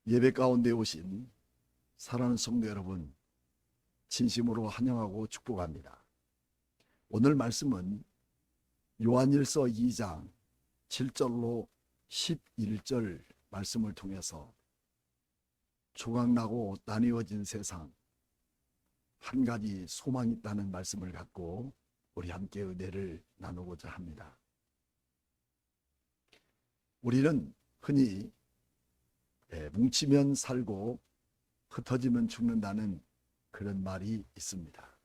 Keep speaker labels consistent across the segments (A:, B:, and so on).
A: 예배 가운데 오신 사랑하는 성도 여러분, 진심으로 환영하고 축복합니다. 오늘 말씀은 요한일서 2장 7절로 11절 말씀을 통해서 조각나고 나뉘어진 세상, 한 가지 소망이 있다는 말씀을 갖고 우리 함께 은혜를 나누고자 합니다. 우리는 흔히 뭉치면 살고 흩어지면 죽는다는 그런 말이 있습니다.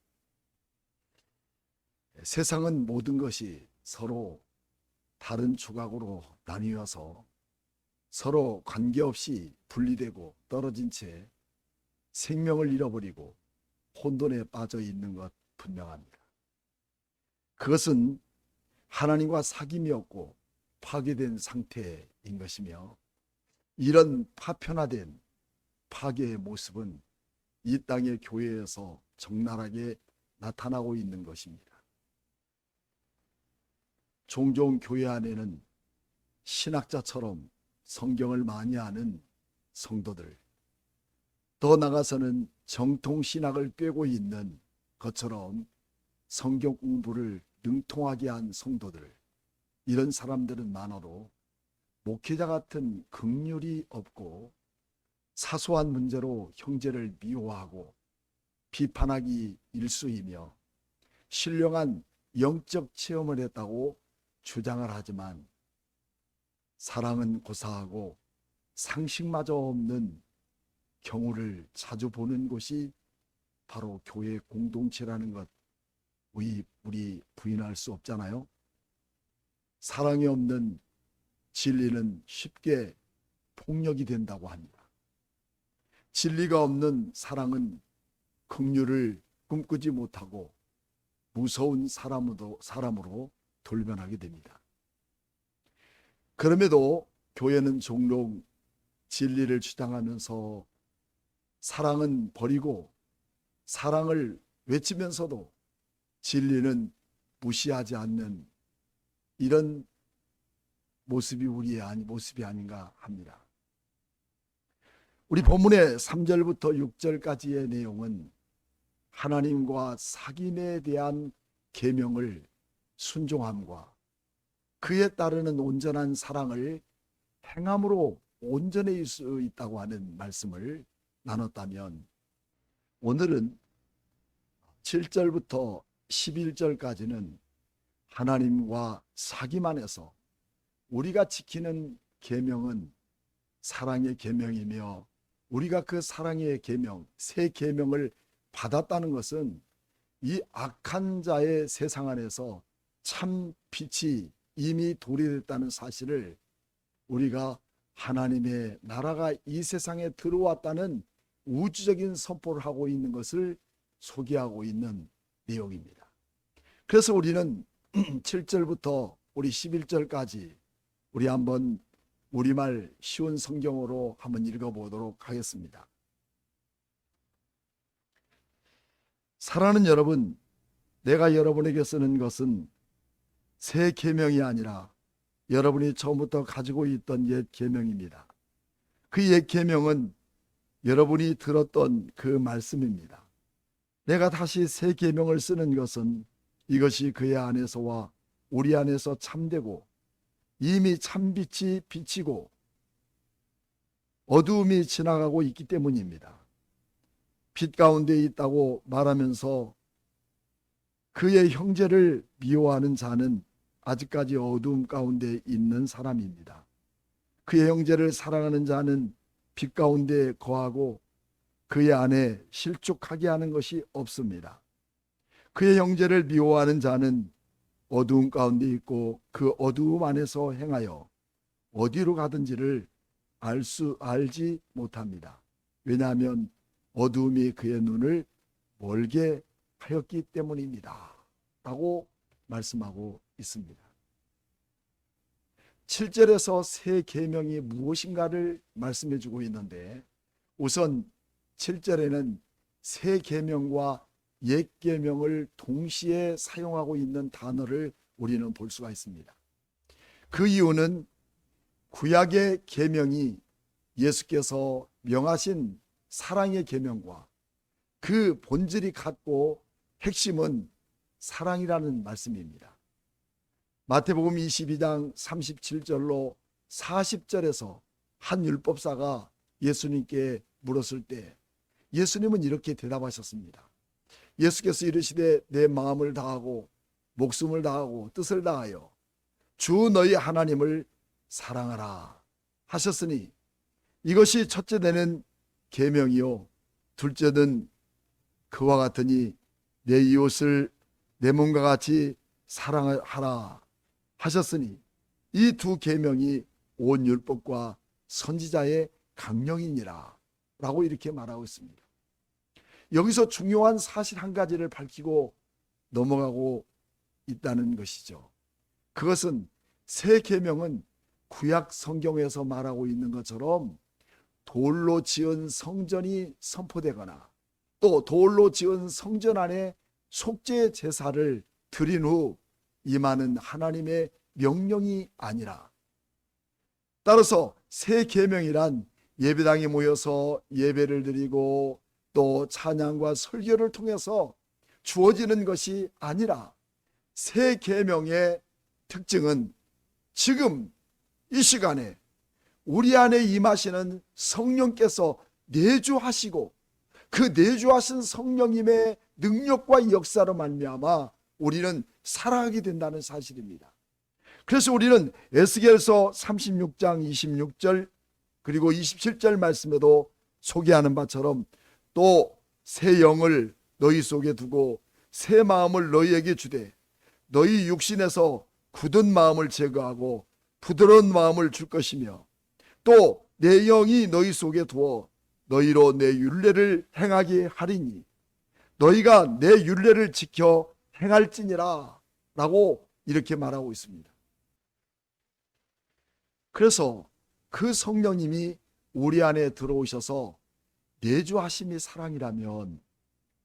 A: 세상은 모든 것이 서로 다른 조각으로 나뉘어서 서로 관계없이 분리되고 떨어진 채 생명을 잃어버리고 혼돈에 빠져 있는 것 분명합니다. 그것은 하나님과 사귐이 없고 파괴된 상태인 것이며, 이런 파편화된 파괴의 모습은 이 땅의 교회에서 적나라하게 나타나고 있는 것입니다. 종종 교회 안에는 신학자처럼 성경을 많이 아는 성도들, 더 나아가서는 정통신학을 꿰고 있는 것처럼 성경 공부를 능통하게 한 성도들, 이런 사람들은 많아도 목회자 같은 긍휼이 없고 사소한 문제로 형제를 미워하고 비판하기 일쑤이며 신령한 영적 체험을 했다고 주장을 하지만 사랑은 고사하고 상식마저 없는 경우를 자주 보는 곳이 바로 교회 공동체라는 것, 우리 부인할 수 없잖아요. 사랑이 없는 진리는 쉽게 폭력이 된다고 합니다. 진리가 없는 사랑은 긍휼을 꿈꾸지 못하고 무서운 사람으로 돌변하게 됩니다. 그럼에도 교회는 종종 진리를 주장하면서 사랑은 버리고 사랑을 외치면서도 진리는 무시하지 않는 이런 모습이 우리의 모습이 아닌가 합니다. 우리 본문의 3절부터 6절까지의 내용은 하나님과 사귐에 대한 계명을 순종함과 그에 따르는 온전한 사랑을 행함으로 온전해질 수 있다고 하는 말씀을 나눴다면, 오늘은 7절부터 11절까지는 하나님과 사귐 안에서 우리가 지키는 계명은 사랑의 계명이며, 우리가 그 사랑의 계명, 새 계명을 받았다는 것은 이 악한 자의 세상 안에서 참 빛이 이미 도래됐다는 사실을, 우리가 하나님의 나라가 이 세상에 들어왔다는 우주적인 선포를 하고 있는 것을 소개하고 있는 내용입니다. 그래서 우리는 7절부터 우리 11절까지 우리 한번 우리말 쉬운 성경으로 한번 읽어보도록 하겠습니다. 사랑하는 여러분, 내가 여러분에게 쓰는 것은 새 계명이 아니라 여러분이 처음부터 가지고 있던 옛 계명입니다. 그 옛 계명은 여러분이 들었던 그 말씀입니다. 내가 다시 새 계명을 쓰는 것은 이것이 그의 안에서와 우리 안에서 참되고 이미 참빛이 비치고 어두움이 지나가고 있기 때문입니다. 빛 가운데 있다고 말하면서 그의 형제를 미워하는 자는 아직까지 어두움 가운데 있는 사람입니다. 그의 형제를 사랑하는 자는 빛 가운데 거하고 그의 안에 실족하게 하는 것이 없습니다. 그의 형제를 미워하는 자는 어두움 가운데 있고 그 어두움 안에서 행하여 어디로 가든지를 알지 못합니다. 왜냐하면 어두움이 그의 눈을 멀게 하였기 때문입니다. 라고 말씀하고 있습니다. 7절에서 새 계명이 무엇인가를 말씀해 주고 있는데, 우선 7절에는 새 계명과 옛 계명을 동시에 사용하고 있는 단어를 우리는 볼 수가 있습니다. 그 이유는 구약의 계명이 예수께서 명하신 사랑의 계명과 그 본질이 같고 핵심은 사랑이라는 말씀입니다. 마태복음 22장 37절로 40절에서 한 율법사가 예수님께 물었을 때 예수님은 이렇게 대답하셨습니다. 예수께서 이르시되 내 마음을 다하고 목숨을 다하고 뜻을 다하여 주 너희 하나님을 사랑하라 하셨으니 이것이 첫째 되는 계명이요 둘째는 그와 같으니 내 이웃을 내 몸과 같이 사랑하라 하셨으니 이 두 계명이 온 율법과 선지자의 강령이니라 라고 이렇게 말하고 있습니다. 여기서 중요한 사실 한 가지를 밝히고 넘어가고 있다는 것이죠. 그것은 새 계명은 구약 성경에서 말하고 있는 것처럼 돌로 지은 성전이 선포되거나 또 돌로 지은 성전 안에 속죄 제사를 드린 후 임하는 하나님의 명령이 아니라, 따라서 새 계명이란 예배당에 모여서 예배를 드리고 또 찬양과 설교를 통해서 주어지는 것이 아니라, 새 계명의 특징은 지금 이 시간에 우리 안에 임하시는 성령께서 내주하시고 그 내주하신 성령님의 능력과 역사로 말미암아 우리는 살아가게 된다는 사실입니다. 그래서 우리는 에스겔서 36장 26절 그리고 27절 말씀에도 소개하는 바처럼 또 새 영을 너희 속에 두고 새 마음을 너희에게 주되 너희 육신에서 굳은 마음을 제거하고 부드러운 마음을 줄 것이며 또 내 영이 너희 속에 두어 너희로 내 율례를 행하게 하리니 너희가 내 율례를 지켜 행할지니라 라고 이렇게 말하고 있습니다. 그래서 그 성령님이 우리 안에 들어오셔서 내주하심이 사랑이라면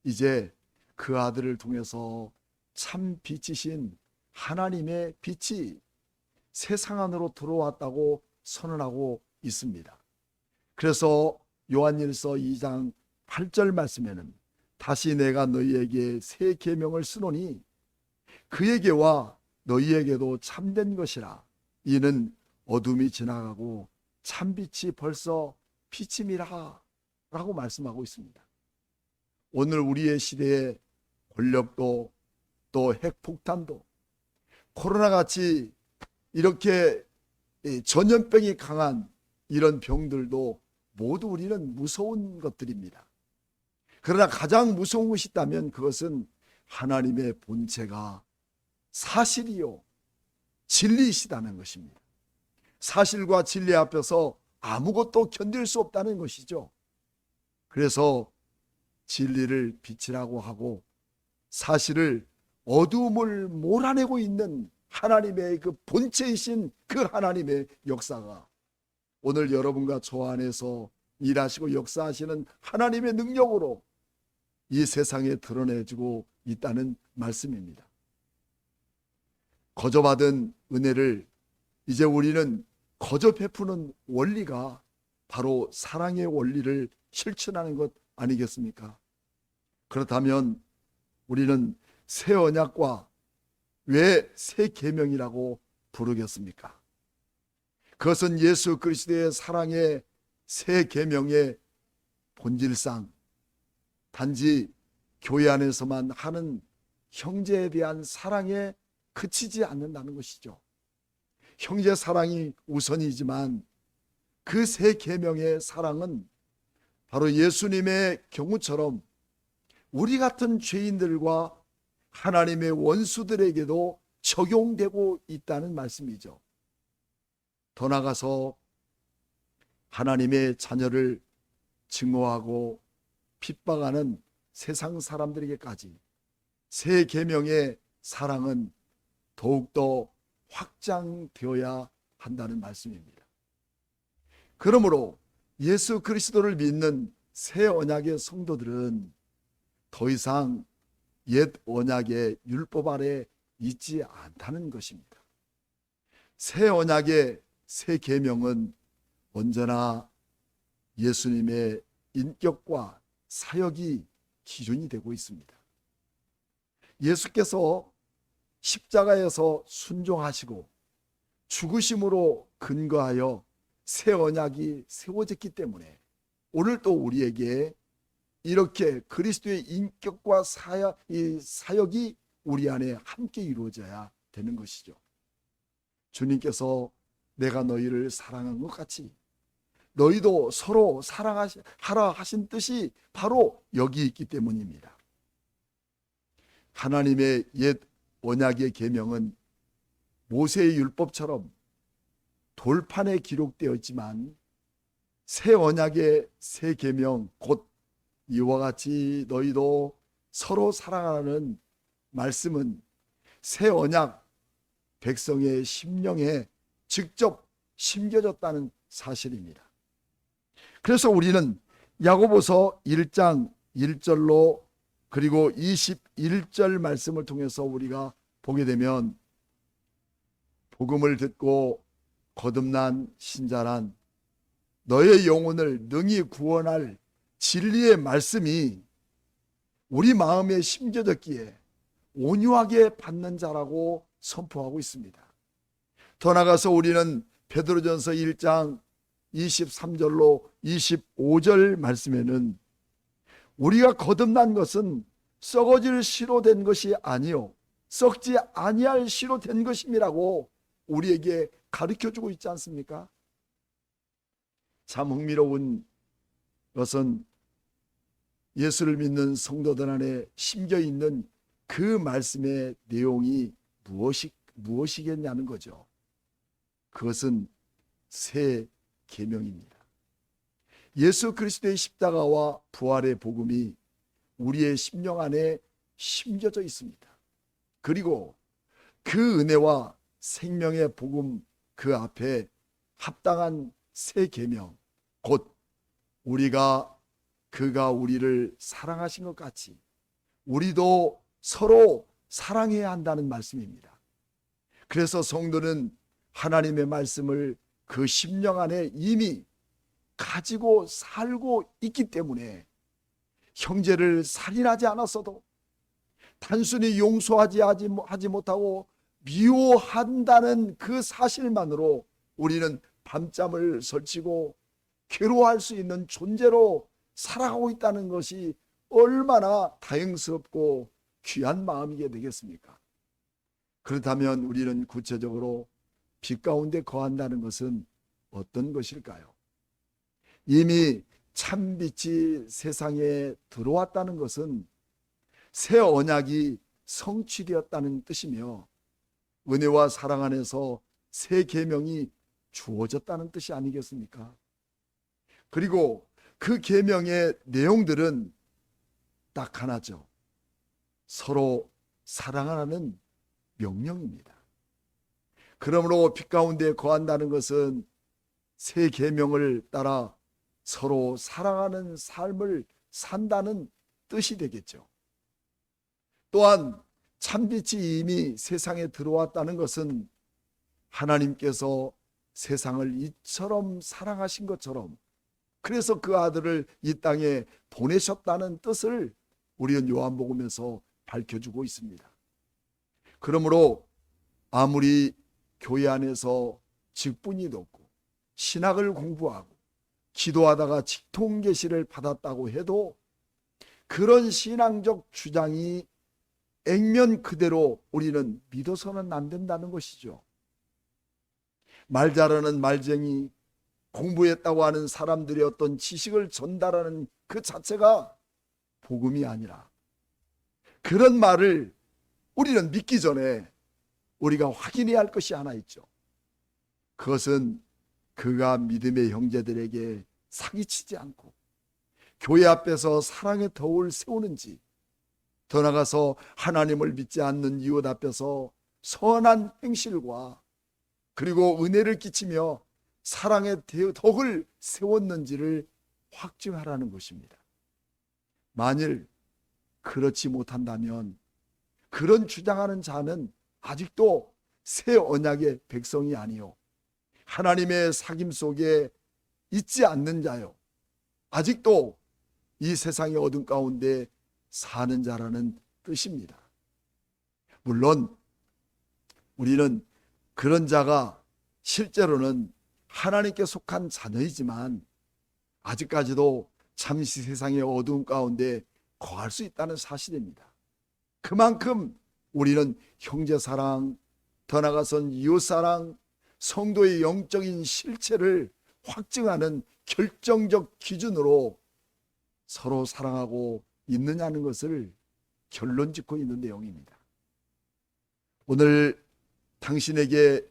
A: 이제 그 아들을 통해서 참 빛이신 하나님의 빛이 세상 안으로 들어왔다고 선언하고 있습니다. 그래서 요한일서 2장 8절 말씀에는 다시 내가 너희에게 새 계명을 쓰노니 그에게와 너희에게도 참된 것이라 이는 어둠이 지나가고 참빛이 벌써 비침이라 라고 말씀하고 있습니다. 오늘 우리의 시대에 권력도 또 핵폭탄도 코로나같이 이렇게 전염병이 강한 이런 병들도 모두 우리는 무서운 것들입니다. 그러나 가장 무서운 것이 있다면 그것은 하나님의 본체가 사실이요 진리이시다는 것입니다. 사실과 진리 앞에서 아무것도 견딜 수 없다는 것이죠. 그래서 진리를 빛이라고 하고 사실을 어두움을 몰아내고 있는 하나님의 그 본체이신 그 하나님의 역사가 오늘 여러분과 저 안에서 일하시고 역사하시는 하나님의 능력으로 이 세상에 드러내주고 있다는 말씀입니다. 거저받은 은혜를 이제 우리는 거저 베푸는 원리가 바로 사랑의 원리를 실천하는 것 아니겠습니까? 그렇다면 우리는 새 언약과 왜 새 계명이라고 부르겠습니까? 그것은 예수 그리스도의 사랑의 새 계명의 본질상 단지 교회 안에서만 하는 형제에 대한 사랑에 그치지 않는다는 것이죠. 형제 사랑이 우선이지만 그 새 계명의 사랑은 바로 예수님의 경우처럼 우리 같은 죄인들과 하나님의 원수들에게도 적용되고 있다는 말씀이죠. 더 나아가서 하나님의 자녀를 증오하고 핍박하는 세상 사람들에게까지 새 계명의 사랑은 더욱더 확장되어야 한다는 말씀입니다. 그러므로 예수 그리스도를 믿는 새 언약의 성도들은 더 이상 옛 언약의 율법 아래 있지 않다는 것입니다. 새 언약의 새 계명은 언제나 예수님의 인격과 사역이 기준이 되고 있습니다. 예수께서 십자가에서 순종하시고 죽으심으로 근거하여 새 언약이 세워졌기 때문에 오늘 또 우리에게 이렇게 그리스도의 인격과 사역이 우리 안에 함께 이루어져야 되는 것이죠. 주님께서 내가 너희를 사랑한 것 같이 너희도 서로 사랑하라 하신 뜻이 바로 여기 있기 때문입니다. 하나님의 옛 언약의 계명은 모세의 율법처럼 돌판에 기록되었지만 새 언약의 새 계명 곧 이와 같이 너희도 서로 사랑하라는 말씀은 새 언약 백성의 심령에 직접 심겨졌다는 사실입니다. 그래서 우리는 야고보서 1장 1절로 그리고 21절 말씀을 통해서 우리가 보게 되면 복음을 듣고 거듭난 신자란 너의 영혼을 능히 구원할 진리의 말씀이 우리 마음에 심겨졌기에 온유하게 받는 자라고 선포하고 있습니다. 더 나아가서 우리는 베드로전서 1장 23절로 25절 말씀에는 우리가 거듭난 것은 썩어질 씨로 된 것이 아니요 썩지 아니할 씨로 된 것임이라고 우리에게 가르쳐주고 있지 않습니까? 참 흥미로운 것은 예수를 믿는 성도들 안에 심겨 있는 그 말씀의 내용이 무엇이겠냐는 거죠. 그것은 새 계명입니다. 예수 그리스도의 십자가와 부활의 복음이 우리의 심령 안에 심겨져 있습니다. 그리고 그 은혜와 생명의 복음 그 앞에 합당한 새 계명 곧 그가 우리를 사랑하신 것 같이 우리도 서로 사랑해야 한다는 말씀입니다. 그래서 성도는 하나님의 말씀을 그 심령 안에 이미 가지고 살고 있기 때문에 형제를 살인하지 않았어도 단순히 용서하지 못하고 미워한다는 그 사실만으로 우리는 밤잠을 설치고 괴로워할 수 있는 존재로 살아가고 있다는 것이 얼마나 다행스럽고 귀한 마음이게 되겠습니까? 그렇다면 우리는 구체적으로 빛 가운데 거한다는 것은 어떤 것일까요? 이미 참빛이 세상에 들어왔다는 것은 새 언약이 성취되었다는 뜻이며 은혜와 사랑 안에서 새 계명이 주어졌다는 뜻이 아니겠습니까? 그리고 그 계명의 내용들은 딱 하나죠. 서로 사랑하라는 명령입니다. 그러므로 빛 가운데 거한다는 것은 새 계명을 따라 서로 사랑하는 삶을 산다는 뜻이 되겠죠. 또한 참빛이 이미 세상에 들어왔다는 것은 하나님께서 세상을 이처럼 사랑하신 것처럼 그래서 그 아들을 이 땅에 보내셨다는 뜻을 우리는 요한복음에서 밝혀주고 있습니다. 그러므로 아무리 교회 안에서 직분이 높고 신학을 공부하고 기도하다가 직통계시를 받았다고 해도 그런 신앙적 주장이 액면 그대로 우리는 믿어서는 안 된다는 것이죠. 말 잘하는 말쟁이, 공부했다고 하는 사람들의 어떤 지식을 전달하는 그 자체가 복음이 아니라 그런 말을 우리는 믿기 전에 우리가 확인해야 할 것이 하나 있죠. 그것은 그가 믿음의 형제들에게 사기치지 않고 교회 앞에서 사랑의 덫을 세우는지 더 나아가서 하나님을 믿지 않는 이웃 앞에서 선한 행실과 그리고 은혜를 끼치며 사랑의 덕을 세웠는지를 확증하라는 것입니다. 만일 그렇지 못한다면 그런 주장하는 자는 아직도 새 언약의 백성이 아니요 하나님의 사귐 속에 있지 않는 자요 아직도 이 세상의 어둠 가운데 사는 자라는 뜻입니다. 물론 우리는 그런 자가 실제로는 하나님께 속한 자녀이지만 아직까지도 잠시 세상의 어두운 가운데 거할 수 있다는 사실입니다. 그만큼 우리는 형제사랑, 더 나아가선 이웃사랑, 성도의 영적인 실체를 확증하는 결정적 기준으로 서로 사랑하고 있느냐는 것을 결론 짓고 있는 내용입니다. 오늘 당신에게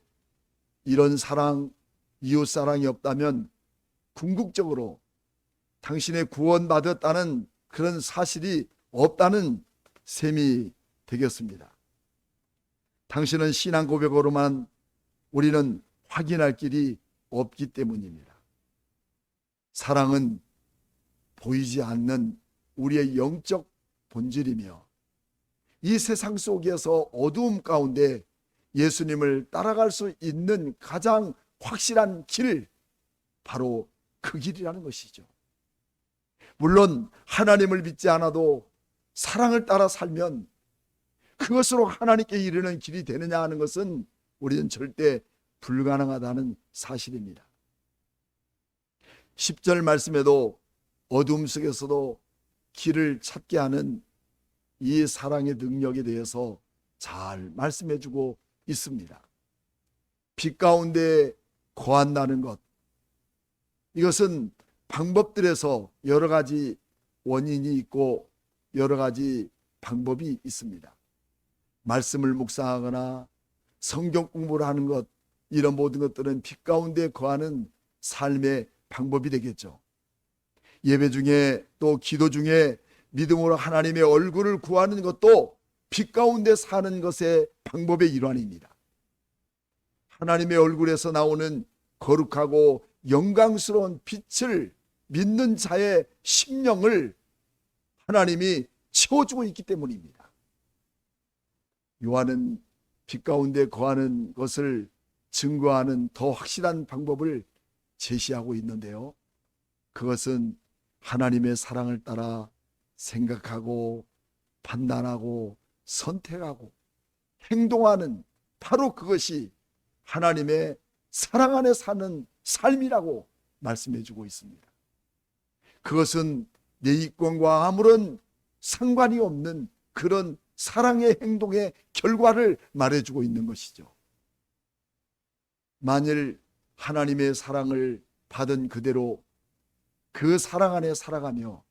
A: 이런 사랑, 이웃사랑이 없다면 궁극적으로 당신의 구원받았다는 그런 사실이 없다는 셈이 되겠습니다. 당신은 신앙 고백으로만 우리는 확인할 길이 없기 때문입니다. 사랑은 보이지 않는 우리의 영적 본질이며 이 세상 속에서 어두움 가운데 예수님을 따라갈 수 있는 가장 확실한 길, 바로 그 길이라는 것이죠. 물론 하나님을 믿지 않아도 사랑을 따라 살면 그것으로 하나님께 이르는 길이 되느냐 하는 것은 우리는 절대 불가능하다는 사실입니다. 10절 말씀에도 어둠 속에서도 길을 찾게 하는 이 사랑의 능력에 대해서 잘 말씀해 주고 있습니다. 빛 가운데 거한다는 것, 이것은 방법들에서 여러 가지 원인이 있고 여러 가지 방법이 있습니다. 말씀을 묵상하거나 성경 공부를 하는 것, 이런 모든 것들은 빛 가운데 거하는 삶의 방법이 되겠죠. 예배 중에 또 기도 중에 믿음으로 하나님의 얼굴을 구하는 것도 빛 가운데 사는 것의 방법의 일환입니다. 하나님의 얼굴에서 나오는 거룩하고 영광스러운 빛을 믿는 자의 심령을 하나님이 채워주고 있기 때문입니다. 요한은 빛 가운데 거하는 것을 증거하는 더 확실한 방법을 제시하고 있는데요, 그것은 하나님의 사랑을 따라 생각하고 판단하고 선택하고 행동하는, 바로 그것이 하나님의 사랑 안에 사는 삶이라고 말씀해 주고 있습니다. 그것은 내 이권과 아무런 상관이 없는 그런 사랑의 행동의 결과를 말해주고 있는 것이죠. 만일 하나님의 사랑을 받은 그대로 그 사랑 안에 살아가며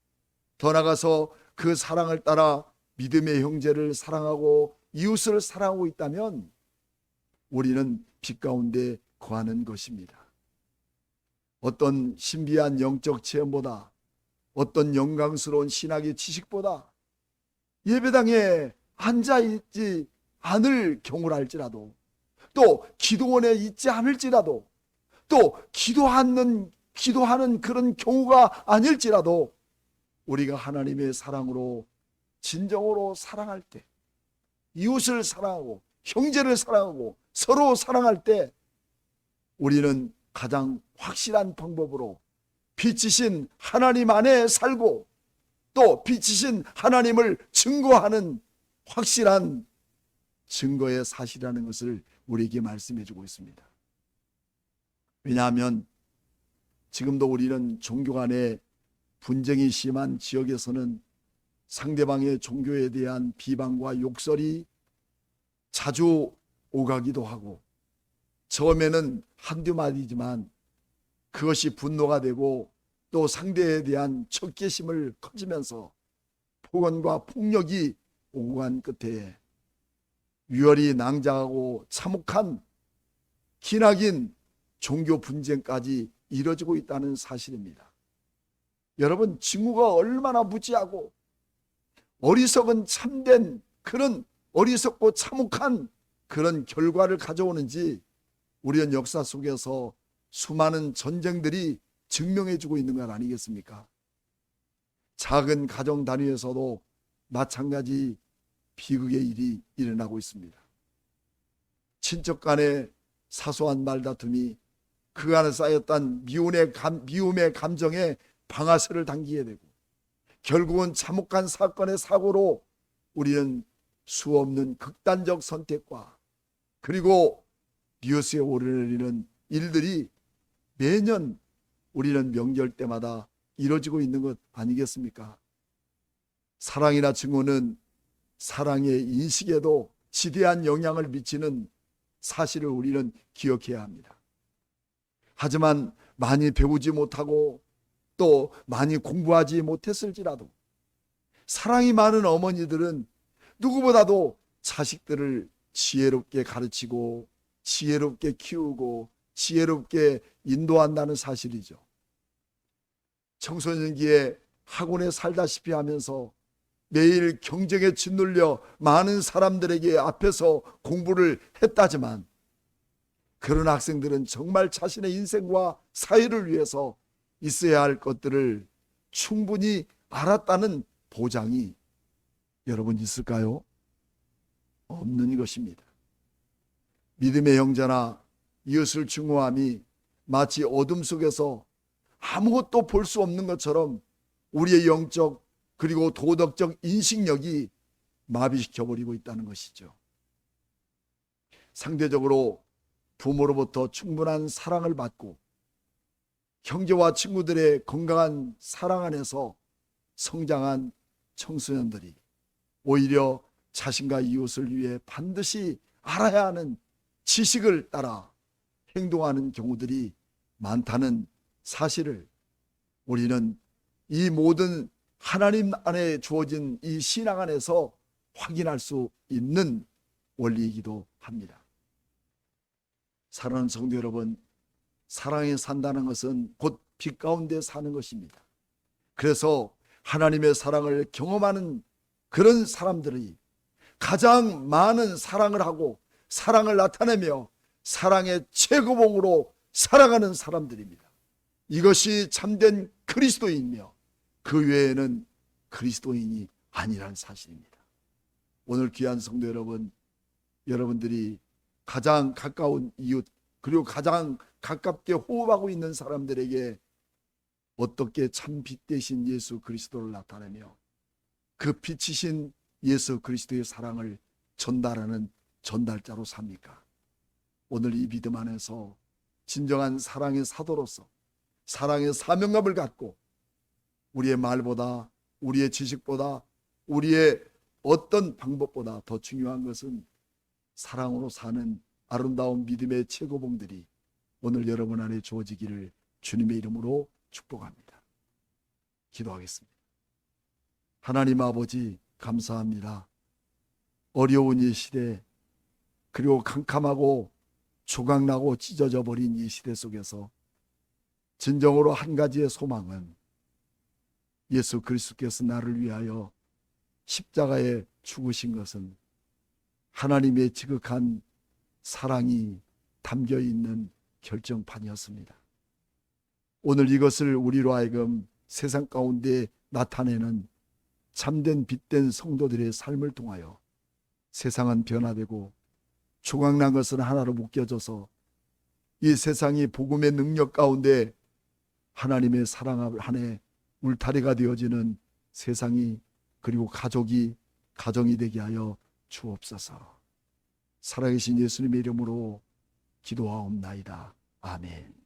A: 더 나아가서 그 사랑을 따라 믿음의 형제를 사랑하고 이웃을 사랑하고 있다면 우리는 빛 가운데 거하는 것입니다. 어떤 신비한 영적 체험보다, 어떤 영광스러운 신학의 지식보다 예배당에 앉아있지 않을 경우라 할지라도, 또 기도원에 있지 않을지라도, 또 기도하는 그런 경우가 아닐지라도 우리가 하나님의 사랑으로 진정으로 사랑할 때, 이웃을 사랑하고 형제를 사랑하고 서로 사랑할 때 우리는 가장 확실한 방법으로 빛이신 하나님 안에 살고 또 빛이신 하나님을 증거하는 확실한 증거의 사실이라는 것을 우리에게 말씀해 주고 있습니다. 왜냐하면 지금도 우리는 종교 간에 분쟁이 심한 지역에서는 상대방의 종교에 대한 비방과 욕설이 자주 오가기도 하고, 처음에는 한두 마디지만 그것이 분노가 되고 또 상대에 대한 적개심을 커지면서 폭언과 폭력이 오고 간 끝에 유혈이 낭자하고 참혹한 기나긴 종교 분쟁까지 이뤄지고 있다는 사실입니다. 여러분, 징후가 얼마나 무지하고 어리석은 참된 그런 어리석고 참혹한 그런 결과를 가져오는지 우리는 역사 속에서 수많은 전쟁들이 증명해 주고 있는 것 아니겠습니까? 작은 가정 단위에서도 마찬가지 비극의 일이 일어나고 있습니다. 친척 간의 사소한 말다툼이 그 안에 쌓였던 미움의 감정에 방아쇠를 당기게 되고 결국은 참혹한 사건의 사고로 우리는 수없는 극단적 선택과 그리고 뉴스에 오르내리는 일들이 매년 우리는 명절 때마다 이루어지고 있는 것 아니겠습니까? 사랑이나 증오는 사랑의 인식에도 지대한 영향을 미치는 사실을 우리는 기억해야 합니다. 하지만 많이 배우지 못하고 또 많이 공부하지 못했을지라도 사랑이 많은 어머니들은 누구보다도 자식들을 지혜롭게 가르치고 지혜롭게 키우고 지혜롭게 인도한다는 사실이죠. 청소년기에 학원에 살다시피 하면서 매일 경쟁에 짓눌려 많은 사람들에게 앞에서 공부를 했다지만 그런 학생들은 정말 자신의 인생과 사회를 위해서 있어야 할 것들을 충분히 알았다는 보장이 여러분 있을까요? 없는 것입니다. 믿음의 형제나 이웃을 증오함이 마치 어둠 속에서 아무것도 볼 수 없는 것처럼 우리의 영적 그리고 도덕적 인식력이 마비시켜버리고 있다는 것이죠. 상대적으로 부모로부터 충분한 사랑을 받고 형제와 친구들의 건강한 사랑 안에서 성장한 청소년들이 오히려 자신과 이웃을 위해 반드시 알아야 하는 지식을 따라 행동하는 경우들이 많다는 사실을 우리는 이 모든 하나님 안에 주어진 이 신앙 안에서 확인할 수 있는 원리이기도 합니다. 사랑하는 성도 여러분, 사랑에 산다는 것은 곧 빛 가운데 사는 것입니다. 그래서 하나님의 사랑을 경험하는 그런 사람들이 가장 많은 사랑을 하고 사랑을 나타내며 사랑의 최고봉으로 살아가는 사람들입니다. 이것이 참된 그리스도인이며 그 외에는 그리스도인이 아니라는 사실입니다. 오늘 귀한 성도 여러분, 여러분들이 가장 가까운 이웃 그리고 가장 가깝게 호흡하고 있는 사람들에게 어떻게 참 빛 되신 예수 그리스도를 나타내며 그 빛이신 예수 그리스도의 사랑을 전달하는 전달자로 삽니까? 오늘 이 믿음 안에서 진정한 사랑의 사도로서 사랑의 사명감을 갖고 우리의 말보다 우리의 지식보다 우리의 어떤 방법보다 더 중요한 것은 사랑으로 사는 아름다운 믿음의 최고봉들이 오늘 여러분 안에 주어지기를 주님의 이름으로 축복합니다. 기도하겠습니다. 하나님 아버지 감사합니다. 어려운 이 시대 그리고 캄캄하고 조각나고 찢어져 버린 이 시대 속에서 진정으로 한 가지의 소망은 예수 그리스도께서 나를 위하여 십자가에 죽으신 것은 하나님의 지극한 사랑이 담겨 있는 결정판이었습니다. 오늘 이것을 우리로 하여금 세상 가운데 나타내는 참된 빛된 성도들의 삶을 통하여 세상은 변화되고 조각난 것은 하나로 묶여져서 이 세상이 복음의 능력 가운데 하나님의 사랑 안에 울타리가 되어지는 세상이 그리고 가정이 되게 하여 주옵소서. 살아계신 예수님의 이름으로 기도하옵나이다. 아멘.